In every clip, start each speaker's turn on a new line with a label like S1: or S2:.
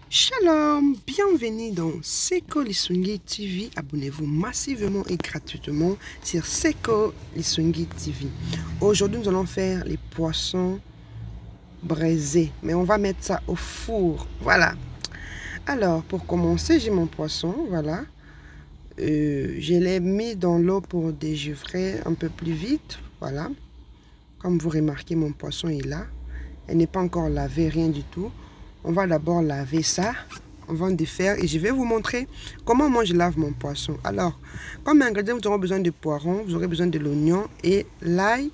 S1: Shalom, bienvenue dans Seko Lisungi TV. Abonnez-vous massivement et gratuitement sur Seko Lisungi TV. Aujourd'hui, nous allons faire les poissons braisés, mais on va mettre ça au four. Voilà. Alors, pour commencer, j'ai mon poisson, voilà. Je l'ai mis dans l'eau pour dégivrer un peu plus vite, voilà. Comme vous remarquez, mon poisson est là. Elle n'est pas encore lavée, rien du tout. On va d'abord laver ça avant de faire et je vais vous montrer comment moi je lave mon poisson. Alors, comme ingrédient, vous aurez besoin de poivrons, vous aurez besoin de l'oignon et l'ail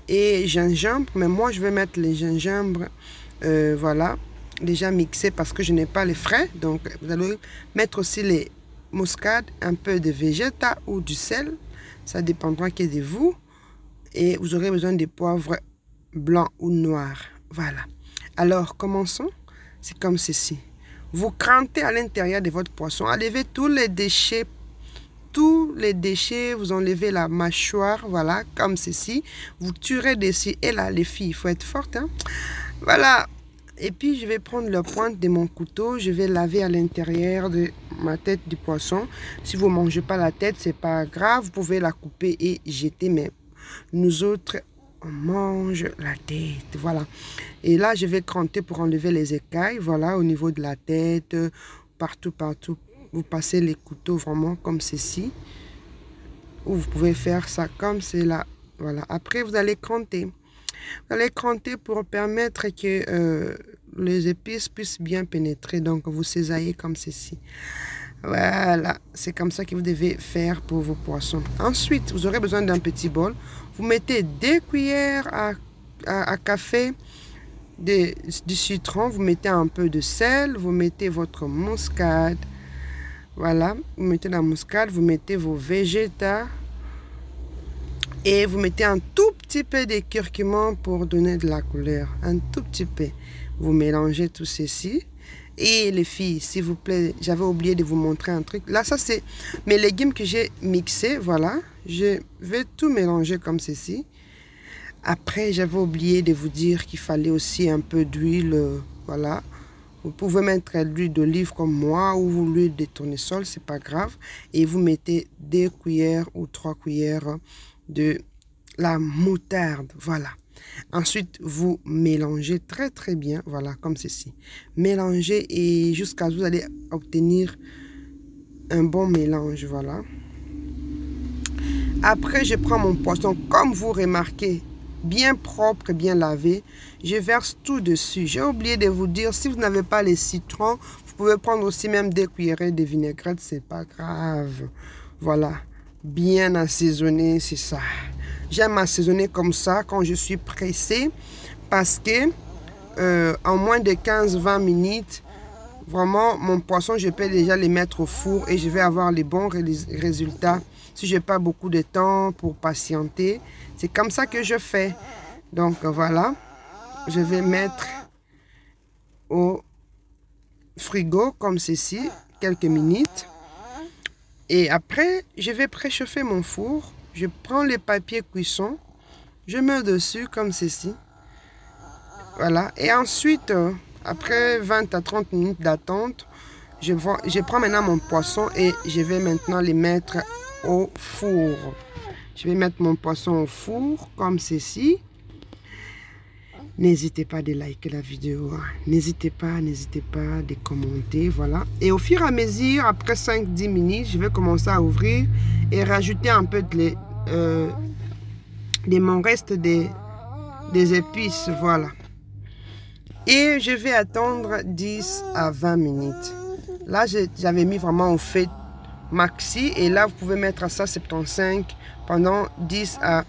S1: et gingembre. Mais moi, je vais mettre les gingembre, voilà, déjà mixé parce que je n'ai pas les frais. Donc, vous allez mettre aussi les muscades, un peu de végéta ou du sel. Ça dépendra que de vous. Et vous aurez besoin de poivre blanc ou noir. Voilà. Alors, commençons. C'est comme ceci. Vous crantez à l'intérieur de votre poisson. Enlevez tous les déchets. Tous les déchets, vous enlevez la mâchoire. Voilà, comme ceci. Vous tuerez dessus. Et là, les filles, il faut être forte. Hein? Voilà. Et puis, je vais prendre la pointe de mon couteau. Je vais laver à l'intérieur de ma tête du poisson. Si vous ne mangez pas la tête, c'est pas grave. Vous pouvez la couper et jeter. Mais nous autres, on mange la tête, voilà. Et là, je vais cranter pour enlever les écailles, voilà, au niveau de la tête, partout. Vous passez les couteaux vraiment comme ceci. Ou vous pouvez faire ça comme c'est là, voilà. Après, vous allez cranter. Vous allez cranter pour permettre que les épices puissent bien pénétrer. Donc, vous cisaillez comme ceci. Voilà, c'est comme ça que vous devez faire pour vos poissons. Ensuite, vous aurez besoin d'un petit bol. Vous mettez 2 cuillères à café du citron. Vous mettez un peu de sel. Vous mettez votre muscade. Voilà, vous mettez la muscade. Vous mettez vos végétas. Et vous mettez un tout petit peu de curcuma pour donner de la couleur. Un tout petit peu. Vous mélangez tout ceci. Et les filles, s'il vous plaît, j'avais oublié de vous montrer un truc. Là, ça, c'est mes légumes que j'ai mixés. Voilà. Je vais tout mélanger comme ceci. Après, j'avais oublié de vous dire qu'il fallait aussi un peu d'huile. Voilà. Vous pouvez mettre de l'huile d'olive comme moi ou l'huile de tournesol, c'est pas grave. Et vous mettez 2 cuillères ou 3 cuillères de la moutarde. Voilà. Ensuite, vous mélangez très bien, voilà, comme ceci. Mélangez et jusqu'à ce que vous allez obtenir un bon mélange, voilà. Après, je prends mon poisson, comme vous remarquez, bien propre et bien lavé. Je verse tout dessus. J'ai oublié de vous dire, si vous n'avez pas les citrons, vous pouvez prendre aussi même 2 cuillerées de vinaigrette, c'est pas grave. Voilà, bien assaisonné, c'est ça. J'aime assaisonner comme ça quand je suis pressée parce que en moins de 15-20 minutes, vraiment mon poisson, je peux déjà les mettre au four et je vais avoir les bons résultats. Si je n'ai pas beaucoup de temps pour patienter, c'est comme ça que je fais. Donc voilà, je vais mettre au frigo comme ceci, quelques minutes. Et après, je vais préchauffer mon four. Je prends les papiers cuisson, je mets dessus comme ceci. Voilà. Et ensuite, après 20 à 30 minutes d'attente, je prends maintenant mon poisson et je vais maintenant les mettre au four. Je vais mettre mon poisson au four comme ceci. N'hésitez pas de liker la vidéo. N'hésitez pas de commenter. Voilà. Et au fur et à mesure, après 5-10 minutes, je vais commencer à ouvrir et rajouter un peu de mon reste des épices. Voilà. Et je vais attendre 10 à 20 minutes. Là, j'avais mis vraiment au fait maxi. Et là, vous pouvez mettre à 175 pendant 10 à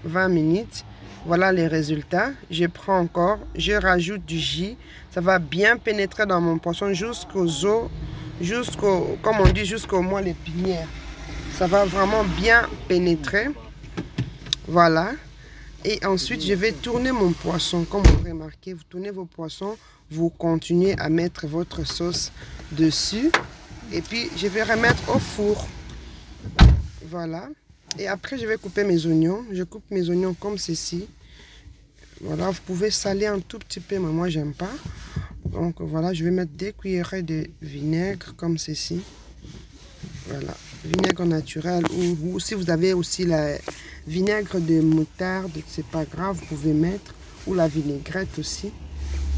S1: 20 minutes. Voilà les résultats. Je prends encore, je rajoute du jus. Ça va bien pénétrer dans mon poisson jusqu'aux os, comme on dit, jusqu'au moelle épinière. Ça va vraiment bien pénétrer. Voilà. Et ensuite, je vais tourner mon poisson. Comme vous remarquez, vous tournez vos poissons, vous continuez à mettre votre sauce dessus. Et puis, je vais remettre au four. Voilà. Et après, je vais couper mes oignons. Je coupe mes oignons comme ceci. Voilà, vous pouvez saler un tout petit peu, mais moi, j'aime pas. Donc voilà, je vais mettre 2 cuillerées de vinaigre comme ceci. Voilà, vinaigre naturel, ou si vous avez aussi la vinaigre de moutarde, c'est pas grave, vous pouvez mettre, ou la vinaigrette aussi.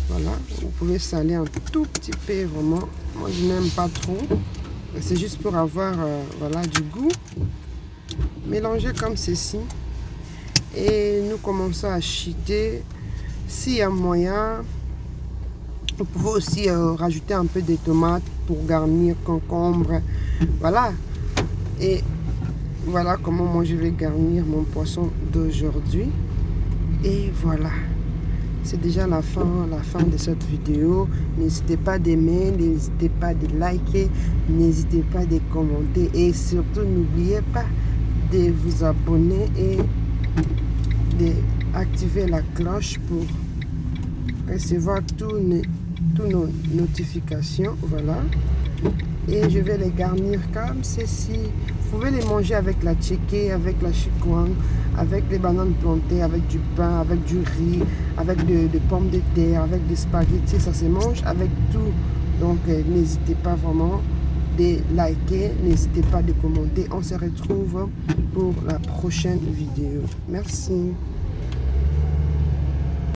S1: Voilà, vous pouvez saler un tout petit peu, vraiment. Moi, je n'aime pas trop. C'est juste pour avoir voilà, du goût. Mélangez comme ceci. Et nous commençons à chiter. S'il y a moyen, vous pouvez aussi rajouter un peu de tomates pour garnir, concombre. Voilà. Et voilà comment moi je vais garnir mon poisson d'aujourd'hui. Et voilà. C'est déjà la fin de cette vidéo. N'hésitez pas d'aimer, n'hésitez pas de liker, n'hésitez pas de commenter. Et surtout, n'oubliez pas de vous abonner et d'activer la cloche pour recevoir toutes nos notifications. Voilà. Et je vais les garnir comme ceci. Vous pouvez les manger avec la tchéké, avec la chikwang, avec les bananes plantées, avec du pain, avec du riz, avec des pommes de terre, avec des spaghettis. Ça se mange avec tout. Donc n'hésitez pas vraiment de liker, n'hésitez pas de commenter. On se retrouve pour la prochaine vidéo. Merci.